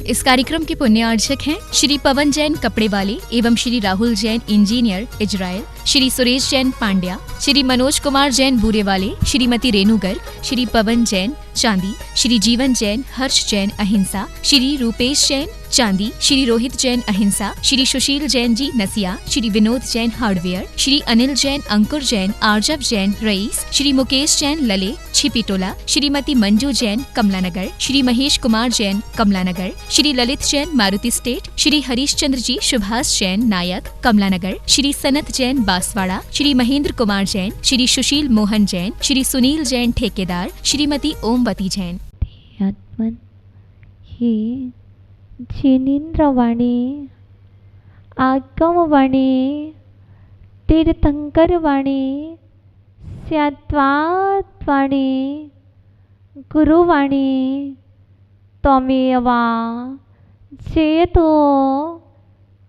इस कार्यक्रम के पुण्यार्चक हैं श्री पवन जैन कपड़े वाले एवं श्री राहुल जैन इंजीनियर इजराइल, श्री सुरेश जैन पांड्या, श्री मनोज कुमार जैन बूरे वाले, श्रीमती रेणु गर्ग, श्री पवन जैन चांदी, श्री जीवन जैन, हर्ष जैन अहिंसा, श्री रूपेश जैन चांदी, श्री रोहित जैन अहिंसा, श्री सुशील जैन जी नसिया, श्री विनोद जैन हार्डवेयर, श्री अनिल जैन, अंकुर जैन, आर्जव जैन रईस, श्री मुकेश जैन लले छिपीटोला, श्रीमती मंजू जैन कमलानगर, श्री महेश कुमार जैन कमलानगर, श्री ललित जैन मारुति स्टेट, श्री हरीश चंद्र जी सुभाष जैन नायक कमलानगर, श्री सनत जैन बांसवाड़ा, श्री महेंद्र कुमार जैन, श्री सुशील मोहन जैन, श्री सुनील जैन ठेकेदार, श्रीमती ओमवती जैन। आत्मन ही जिनेन्द्रवाणी, आगमवाणी, तीर्थंकरवाणी, स्याद्वातवाणी, गुरुवाणी, त्वमेवा जयतो,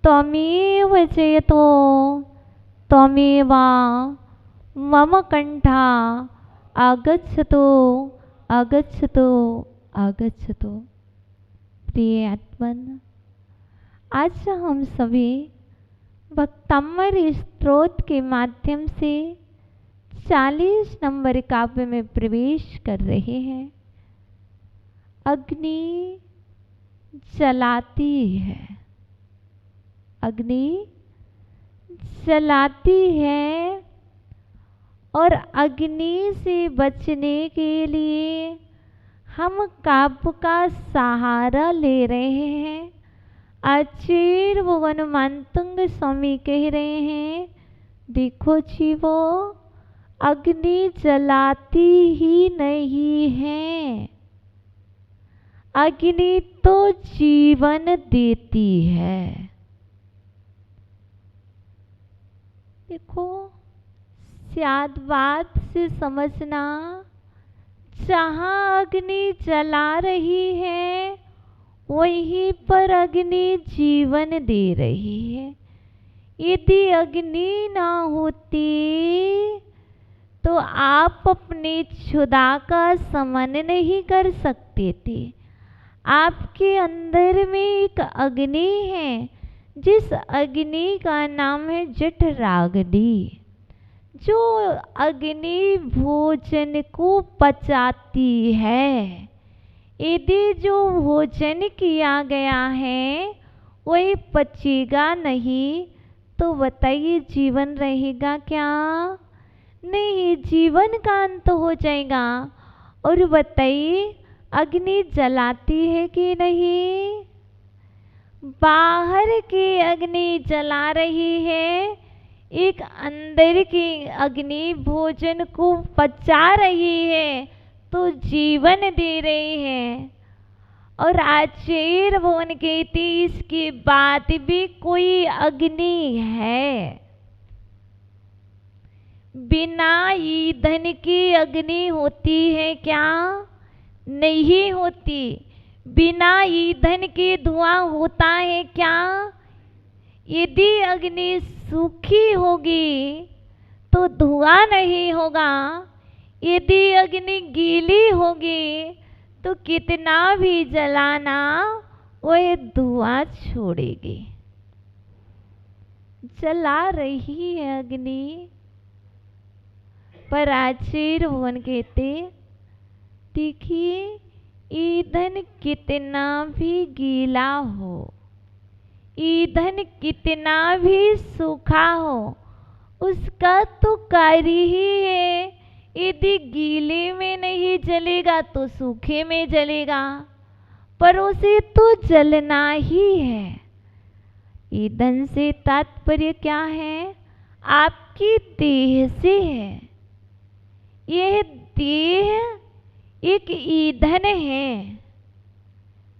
त्वमेव जयतो, त्वमेवा मम कंठा आगच्छतु आगच्छतु आगच्छतु। प्रिय आत्मन, आज हम सभी भक्तामृत स्त्रोत के माध्यम से 40 नंबर काव्य में प्रवेश कर रहे हैं। अग्नि जलाती है, अग्नि जलाती है और अग्नि से बचने के लिए हम काव्य का सहारा ले रहे हैं। आचार्य भुवन मानतुंग स्वामी कह रहे हैं, देखो जीवो, अग्नि जलाती ही नहीं है, अग्नि तो जीवन देती है। देखो, स्याद्वात से समझना, जहाँ अग्नि जला रही है वहीं पर अग्नि जीवन दे रही है। यदि अग्नि ना होती तो आप अपने क्षुधा का समन नहीं कर सकते थे। आपके अंदर में एक अग्नि है, जिस अग्नि का नाम है जठराग्नि, जो अग्नि भोजन को पचाती है। यदि जो भोजन किया गया है वही पचेगा नहीं तो बताइए जीवन रहेगा क्या? नहीं, जीवन का अंत हो जाएगा। और बताइए अग्नि जलाती है कि नहीं? बाहर की अग्नि जला रही है, एक अंदर की अग्नि भोजन को पचा रही है तो जीवन दे रही है। और आचार्य भुवन कहते इसके बाद भी कोई अग्नि है। बिना ईंधन की अग्नि होती है क्या? नहीं होती। बिना ईंधन के धुआं होता है क्या? यदि अग्नि सूखी होगी तो धुआं नहीं होगा। यदि अग्नि गीली होगी तो कितना भी जलाना वह धुआं छोड़ेगी। जला रही है अग्नि, पर आचार्य भुवन कहते देखिए, ईंधन कितना भी गीला हो, ईंधन कितना भी सूखा हो, उसका तो कार्य ही है। यदि गीले में नहीं जलेगा तो सूखे में जलेगा, पर उसे तो जलना ही है। ईंधन से तात्पर्य क्या है? आपकी देह से है। यह देह एक ईंधन है,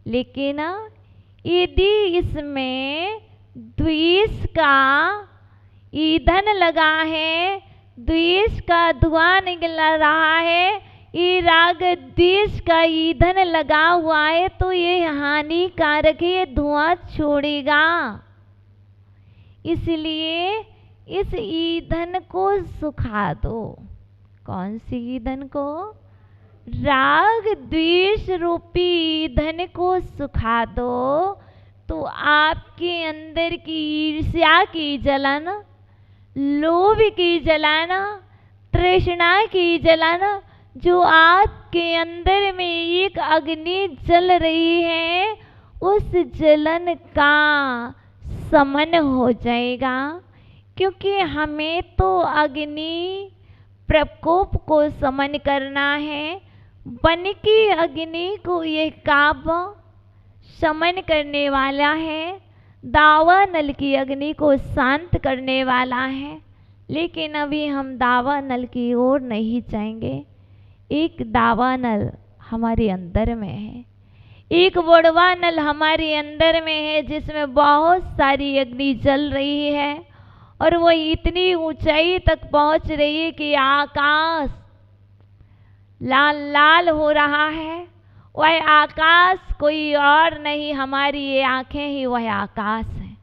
लेकिन यदि इसमें द्वेष का ईंधन लगा है, द्वेष का धुआं निकल रहा है, ये राग द्वेष का ईंधन लगा हुआ है तो ये हानिकारक है, ये धुआं छोड़ेगा। इसलिए इस ईंधन को सुखा दो। कौन सी ईंधन को? राग द्वेष रूपी ईंधन को सुखा दो तो आपके अंदर की ईर्ष्या की जलन, लोभ की जलन, तृष्णा की जलन, जो आपके अंदर में एक अग्नि जल रही है, उस जलन का शमन हो जाएगा। क्योंकि हमें तो अग्नि प्रकोप को शमन करना है। बन की अग्नि को यह काव्य शमन करने वाला है, दावानल की अग्नि को शांत करने वाला है। लेकिन अभी हम दावानल की ओर नहीं जाएंगे। एक दावानल हमारे अंदर में है, एक बड़वा नल हमारे अंदर में है, जिसमें बहुत सारी अग्नि जल रही है और वो इतनी ऊंचाई तक पहुंच रही है कि आकाश लाल लाल हो रहा है। वह आकाश कोई और नहीं, हमारी ये आंखें ही वह आकाश है।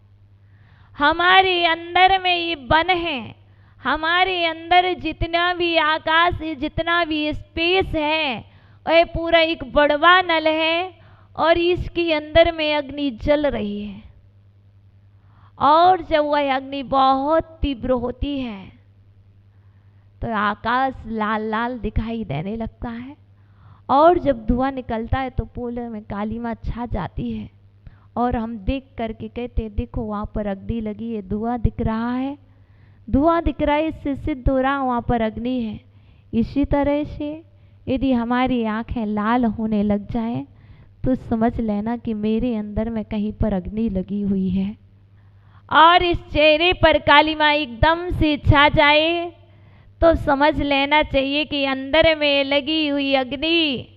हमारे अंदर में ये वन है, हमारे अंदर जितना भी आकाश है, जितना भी स्पेस है, वह पूरा एक बड़वा नल है और इसके अंदर में अग्नि जल रही है। और जब वह अग्नि बहुत तीव्र होती है तो आकाश लाल लाल दिखाई देने लगता है। और जब धुआं निकलता है तो पोले में कालीमा छा जाती है और हम देख करके कहते देखो वहाँ पर अग्नि लगी है, धुआं दिख रहा है, धुआं दिख रहा है, इससे सिद्ध हो रहा वहाँ पर अग्नि है। इसी तरह से यदि हमारी आंखें लाल होने लग जाए तो समझ लेना कि मेरे अंदर में कहीं पर अग्नि लगी हुई है। और इस चेहरे पर कालीमा एकदम से छा जाए तो समझ लेना चाहिए कि अंदर में लगी हुई अग्नि,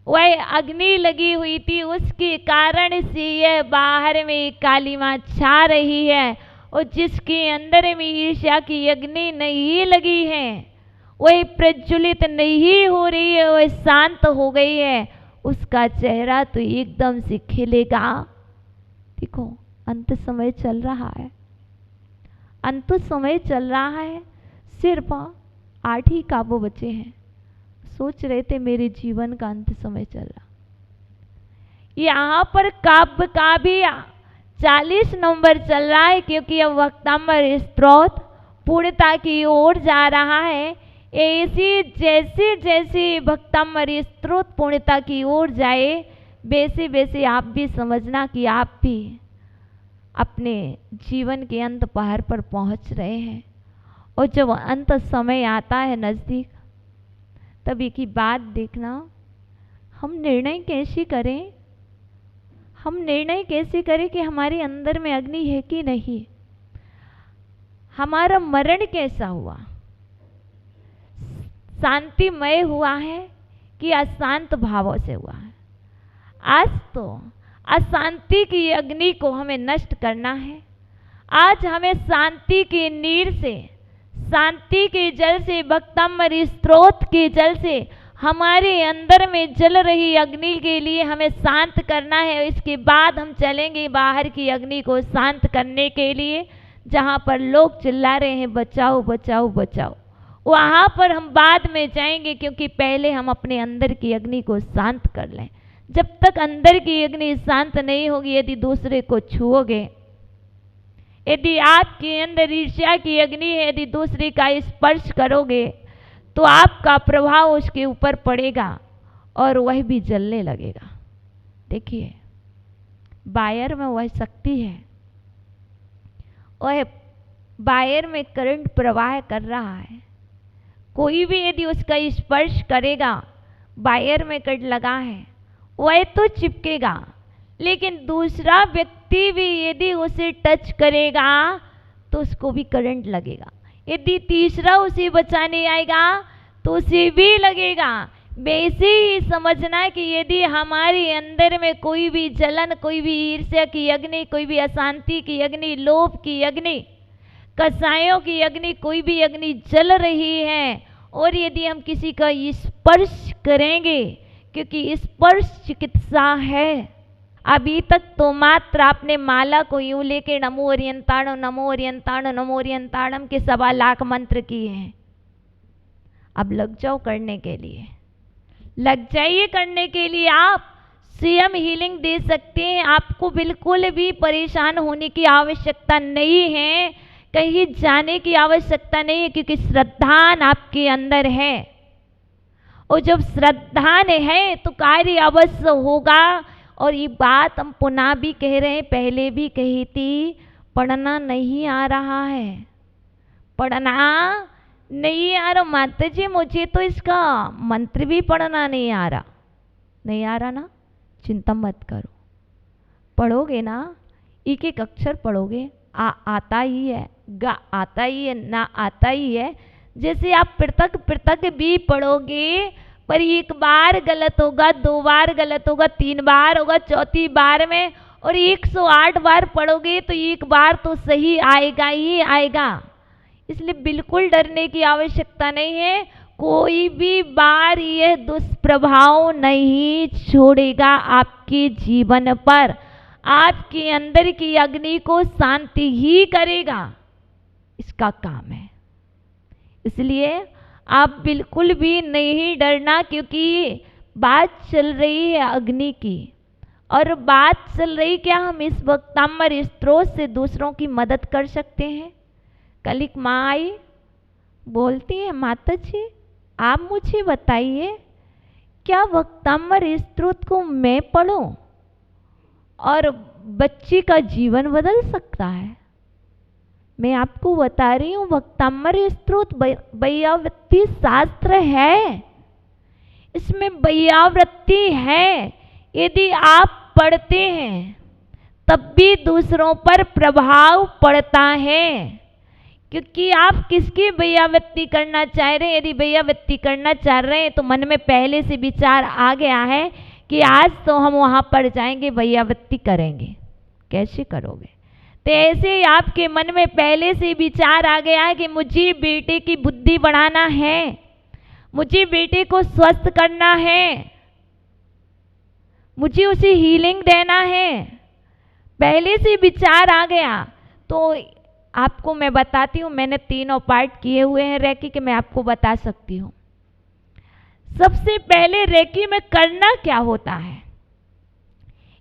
वह अग्नि लगी हुई थी, उसके कारण से यह बाहर में कालीमा छा रही है। और जिसके अंदर में ईर्ष्या की अग्नि नहीं लगी है, वह प्रज्वलित नहीं हो रही है, वह शांत हो गई है, उसका चेहरा तो एकदम से खिलेगा। देखो अंत समय चल रहा है, अंत समय चल रहा है। सिर्फ 8 ही काव्य बचे हैं। सोच रहे थे मेरे जीवन का अंत समय चल रहा। यहाँ पर काव्य का भी 40 नंबर चल रहा है, क्योंकि अब वक्तांबर स्त्रोत पूर्णता की ओर जा रहा है। ऐसी जैसे जैसे वक्तांबर स्त्रोत पूर्णता की ओर जाए, वैसे वैसे आप भी समझना कि आप भी अपने जीवन के अंत पहाड़ पर पहुंच रहे हैं। और जब अंत समय आता है नज़दीक, तब एक ही बात देखना, हम निर्णय कैसे करें, हम निर्णय कैसे करें कि हमारे अंदर में अग्नि है कि नहीं, हमारा मरण कैसा हुआ, शांतिमय हुआ है कि अशांत भावों से हुआ है। आज तो अशांति की अग्नि को हमें नष्ट करना है। आज हमें शांति की नीर से, शांति के जल से, वक्तांबर स्त्रोत के जल से हमारे अंदर में जल रही अग्नि के लिए हमें शांत करना है। इसके बाद हम चलेंगे बाहर की अग्नि को शांत करने के लिए। जहाँ पर लोग चिल्ला रहे हैं बचाओ बचाओ बचाओ, वहाँ पर हम बाद में जाएंगे, क्योंकि पहले हम अपने अंदर की अग्नि को शांत कर लें। जब तक अंदर की अग्नि शांत नहीं होगी, यदि दूसरे को छुओगे, यदि आपके अंदर ईर्ष्या की अग्नि है, यदि दूसरे का स्पर्श करोगे, तो आपका प्रभाव उसके ऊपर पड़ेगा और वह भी जलने लगेगा। देखिए वायर में वह शक्ति है, वह वायर में करंट प्रवाह कर रहा है। कोई भी यदि उसका स्पर्श करेगा, वायर में करंट लगा है, वह तो चिपकेगा, लेकिन दूसरा व्यक्ति भी यदि उसे टच करेगा तो उसको भी करंट लगेगा। यदि तीसरा उसे बचाने आएगा तो उसे भी लगेगा। वैसे ही समझना कि यदि हमारे अंदर में कोई भी जलन, कोई भी ईर्ष्या की अग्नि, कोई भी अशांति की अग्नि, लोभ की अग्नि, कसायों की अग्नि, कोई भी अग्नि जल रही है, और यदि हम किसी का स्पर्श करेंगे, क्योंकि स्पर्श चिकित्सा है। अभी तक तो मात्र आपने माला को यूं लेके नमो ओरियंताणम, नमो ओरियंताणम, नमो ओरियंताणम के 1.25 लाख मंत्र किए हैं। अब लग जाओ करने के लिए, लग जाइए करने के लिए। आप स्वयं हीलिंग दे सकते हैं, आपको बिल्कुल भी परेशान होने की आवश्यकता नहीं है, कहीं जाने की आवश्यकता नहीं है, क्योंकि श्रद्धान आपके अंदर है। और जब श्रद्धान है तो कार्य अवश्य होगा। और ये बात हम पुनः भी कह रहे हैं, पहले भी कही थी, पढ़ना नहीं आ रहा है, पढ़ना नहीं आ रहा। माता जी मुझे तो इसका मंत्र भी पढ़ना नहीं आ रहा, नहीं आ रहा ना, चिंता मत करो, पढ़ोगे ना, एक एक अक्षर पढ़ोगे, आता ही है, गा आता ही है, ना आता ही है। जैसे आप पृथक पृथक भी पढ़ोगे, पर एक बार गलत होगा, 2 बार गलत होगा, 3 बार होगा, चौथी बार में, और 108 बार पढ़ोगे तो एक बार तो सही आएगा ही आएगा। इसलिए बिल्कुल डरने की आवश्यकता नहीं है, कोई भी बार यह दुष्प्रभाव नहीं छोड़ेगा आपके जीवन पर, आपके अंदर की अग्नि को शांति ही करेगा, इसका काम है। इसलिए आप बिल्कुल भी नहीं डरना, क्योंकि बात चल रही है अग्नि की, और बात चल रही क्या हम इस वक्तांबर स्त्रोत से दूसरों की मदद कर सकते हैं। कल एक माँ आई, बोलती है माता जी आप मुझे बताइए, क्या वक्तांबर स्त्रोत को मैं पढ़ूं और बच्चे का जीवन बदल सकता है। मैं आपको बता रही हूँ, वक्तांबर स्त्रोत वैयावृत्ति शास्त्र है, इसमें वैयावृत्ति है। यदि आप पढ़ते हैं तब भी दूसरों पर प्रभाव पड़ता है, क्योंकि आप किसकी वैयावृत्ति करना चाह रहे हैं। यदि वैयावृत्ति करना चाह रहे हैं तो मन में पहले से विचार आ गया है कि आज तो हम वहाँ पर जाएंगे, वैयावृत्ति करेंगे। कैसे करोगे? तो ऐसे ही आपके मन में पहले से विचार आ गया है कि मुझे बेटे की बुद्धि बढ़ाना है, मुझे बेटे को स्वस्थ करना है, मुझे उसे हीलिंग देना है, पहले से विचार आ गया। तो आपको मैं बताती हूँ, मैंने 3 पार्ट किए हुए हैं रेकी के, मैं आपको बता सकती हूँ। सबसे पहले रेकी में करना क्या होता है,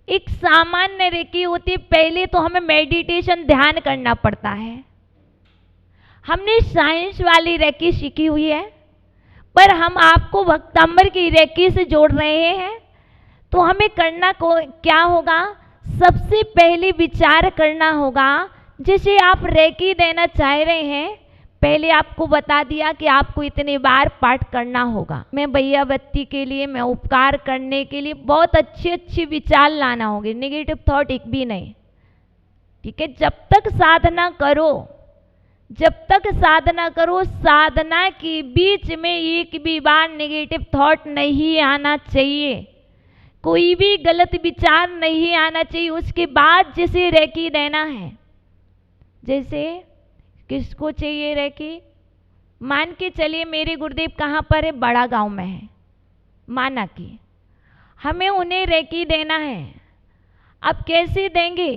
एक सामान्य रेकी होती है। पहले तो हमें मेडिटेशन ध्यान करना पड़ता है। हमने साइंस वाली रेकी सीखी हुई है, पर हम आपको वक्तांबर की रेकी से जोड़ रहे हैं। तो हमें करना क्या होगा, सबसे पहले विचार करना होगा। जैसे आप रेकी देना चाह रहे हैं, पहले आपको बता दिया कि आपको इतने बार पाठ करना होगा। मैं वैयावृत्ति के लिए, मैं उपकार करने के लिए बहुत अच्छे अच्छे विचार लाना होंगे, नेगेटिव थॉट एक भी नहीं। ठीक है, जब तक साधना करो, जब तक साधना करो, साधना के बीच में एक भी बार नेगेटिव थॉट नहीं आना चाहिए, कोई भी गलत विचार नहीं आना चाहिए। उसके बाद जैसे रेकी देना है, जैसे किसको चाहिए रेकी, मान के चलिए मेरे गुरुदेव कहाँ पर है, बड़ा गांव में है, माना कि हमें उन्हें रेकी देना है। अब कैसे देंगे,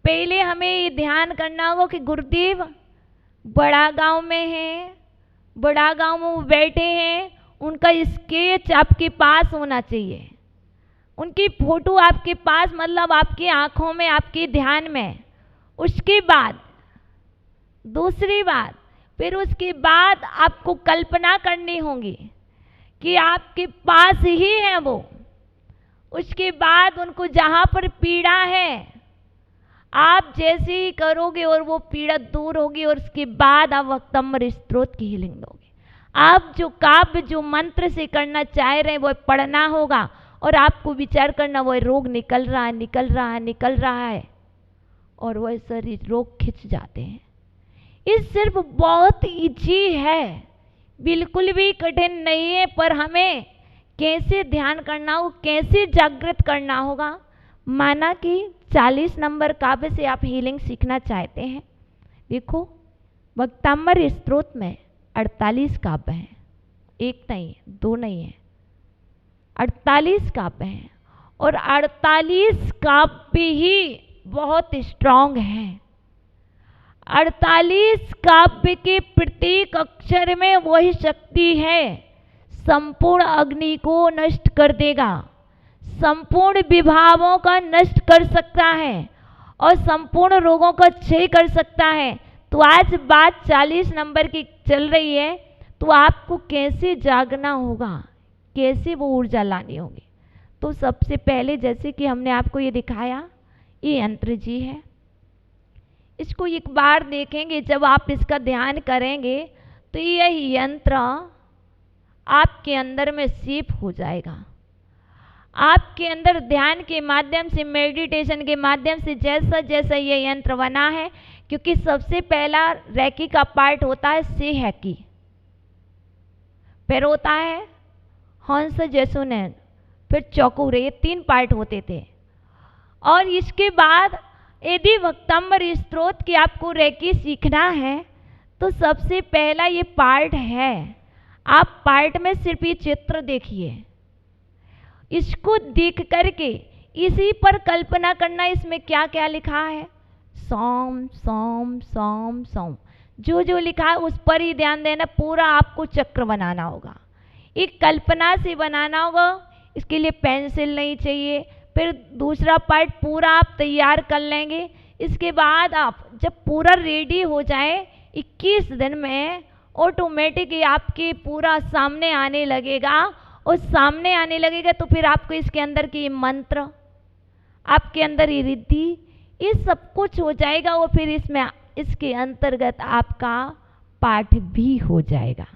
पहले हमें ये ध्यान करना होगा कि गुरुदेव बड़ा गांव में है, बड़ा गांव में वो बैठे हैं, उनका स्केच आपके पास होना चाहिए, उनकी फोटो आपके पास, मतलब आपकी आंखों में, आपके ध्यान में। उसके बाद दूसरी बात, फिर उसके बाद आपको कल्पना करनी होगी कि आपके पास ही है वो। उसके बाद उनको जहाँ पर पीड़ा है, आप जैसे ही करोगे और वो पीड़ा दूर होगी, और उसके बाद आप वक्तांबर स्त्रोत की हीलिंग दोगे। आप जो काव्य, जो मंत्र से करना चाह रहे हैं वो पढ़ना होगा, और आपको विचार करना वो रोग निकल रहा है, निकल रहा है, निकल रहा है, और वह शरीर रोग खिंच जाते हैं। ये सिर्फ बहुत इजी है, बिल्कुल भी कठिन नहीं है, पर हमें कैसे ध्यान करना हो, कैसे जागृत करना होगा। माना कि 40 नंबर काव्य से आप हीलिंग सीखना चाहते हैं, देखो वक्तांबर स्त्रोत में 48 काव्य हैं, एक नहीं, 2 नहीं है, 48 काव्य हैं, और 48 काव्य ही बहुत स्ट्रांग हैं। 48 काव्य के प्रत्येक अक्षर में वही शक्ति है, संपूर्ण अग्नि को नष्ट कर देगा, संपूर्ण विभावों का नष्ट कर सकता है और संपूर्ण रोगों का क्षय कर सकता है। तो आज बात 40 नंबर की चल रही है, तो आपको कैसे जागना होगा, कैसे वो ऊर्जा लानी होगी। तो सबसे पहले जैसे कि हमने आपको ये दिखाया, ये यंत्र जी है, इसको एक बार देखेंगे, जब आप इसका ध्यान करेंगे तो यह यंत्र आपके अंदर में सीप हो जाएगा। आपके अंदर ध्यान के माध्यम से, मेडिटेशन के माध्यम से जैसा जैसा ये यंत्र बना है, क्योंकि सबसे पहला रेकी का पार्ट होता है से हैकी, फिर होता है हंस जैसुनैन, फिर चौकुरे, ये 3 पार्ट होते थे। और इसके बाद यदि वक्तांबर स्त्रोत की आपको रेकी सीखना है तो सबसे पहला ये पार्ट है। आप पार्ट में सिर्फ ये चित्र देखिए, इसको देख करके इसी पर कल्पना करना, इसमें क्या क्या लिखा है, सोम सोम सोम सोम, जो जो लिखा है उस पर ही ध्यान देना। पूरा आपको चक्र बनाना होगा, एक कल्पना से बनाना होगा। इसके लिए पेंसिल नहीं चाहिए। फिर दूसरा पार्ट पूरा आप तैयार कर लेंगे। इसके बाद आप जब पूरा रेडी हो जाए, 21 दिन में ऑटोमेटिक आपके पूरा सामने आने लगेगा। और सामने आने लगेगा तो फिर आपको इसके अंदर की मंत्र, आपके अंदर ये रिद्धि, ये सब कुछ हो जाएगा। और फिर इसमें इसके अंतर्गत आपका पाठ भी हो जाएगा।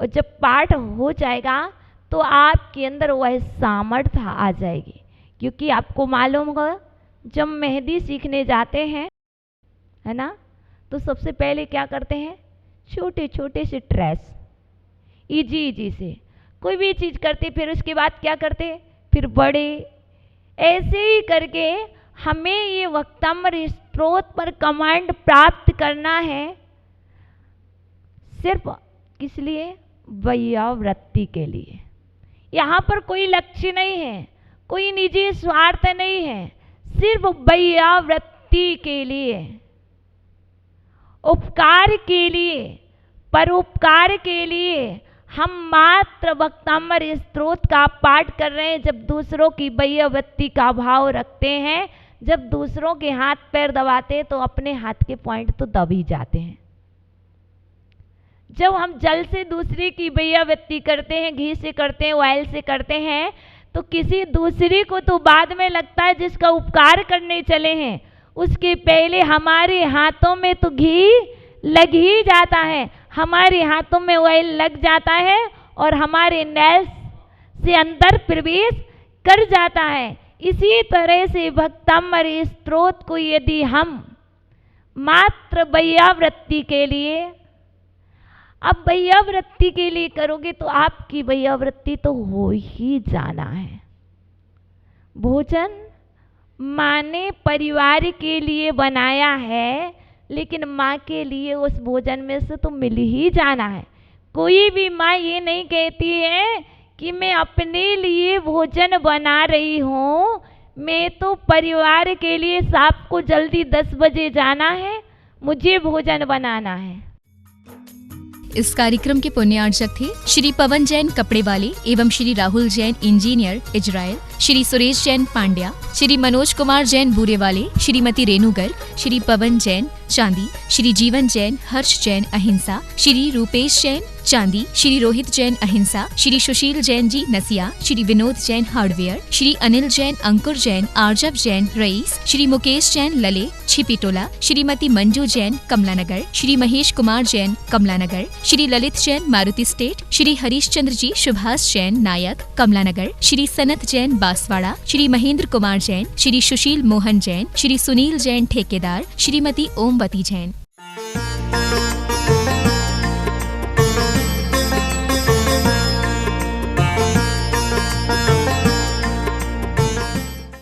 और जब पाठ हो जाएगा तो आपके अंदर वह सामर्थ्य आ जाएगी। क्योंकि आपको मालूम होगा, जब मेहंदी सीखने जाते हैं, है ना, तो सबसे पहले क्या करते हैं, छोटे छोटे से ट्रेस, इजी इजी से कोई भी चीज़ करते, फिर उसके बाद क्या करते, फिर बड़े, ऐसे ही करके हमें ये वक्तांबर स्त्रोत पर कमांड प्राप्त करना है। सिर्फ किस लिए, वैयावृत्ति के लिए। यहाँ पर कोई लक्ष्य नहीं है, कोई निजी स्वार्थ नहीं है, सिर्फ वैयावृत्ति के लिए, उपकार के लिए, परोपकार के लिए हम मात्र वक्तांबर स्त्रोत का पाठ कर रहे हैं। जब दूसरों की वैयावृत्ति का भाव रखते हैं, जब दूसरों के हाथ पैर दबाते हैं तो अपने हाथ के पॉइंट तो दब ही जाते हैं। जब हम जल से दूसरे की वैयावृत्ति करते हैं, घी से करते हैं, ऑयल से करते हैं, तो किसी दूसरी को तो बाद में लगता है जिसका उपकार करने चले हैं, उसके पहले हमारे हाथों में तो घी लग ही जाता है, हमारे हाथों में ऑयल लग जाता है और हमारे नेल्स से अंदर प्रवेश कर जाता है। इसी तरह से वक्तांबर स्त्रोत को यदि हम मात्र वैयावृत्ति के लिए, अब वैयावृत्ति के लिए करोगे तो आपकी वैयावृत्ति तो हो ही जाना है। भोजन माँ ने परिवार के लिए बनाया है, लेकिन माँ के लिए उस भोजन में से तो मिल ही जाना है। कोई भी माँ ये नहीं कहती है कि मैं अपने लिए भोजन बना रही हूँ, मैं तो परिवार के लिए, साहब को जल्दी 10 बजे जाना है, मुझे भोजन बनाना है। इस कार्यक्रम के पुण्यार्चक थे श्री पवन जैन कपड़े वाले एवं श्री राहुल जैन इंजीनियर इजराइल, श्री सुरेश जैन पांड्या, श्री मनोज कुमार जैन बूरे वाले, श्रीमती रेणु गर्ग, श्री पवन जैन चांदी, श्री जीवन जैन, हर्ष जैन अहिंसा, श्री रूपेश जैन चांदी, श्री रोहित जैन अहिंसा, श्री सुशील जैन जी नसिया, श्री विनोद जैन हार्डवेयर, श्री अनिल जैन, अंकुर जैन, आरजब जैन रईस, श्री मुकेश जैन लले छिपीटोला, श्रीमती मंजू जैन कमलानगर, श्री महेश कुमार जैन कमलानगर, श्री ललित जैन मारुति स्टेट, श्री हरीश चंद्र जी सुभाष जैन नायक कमलानगर, श्री सनत जैन बांसवाड़ा, श्री महेंद्र कुमार जैन, श्री सुशील मोहन जैन, श्री सुनील जैन ठेकेदार, श्रीमती ओमवती जैन।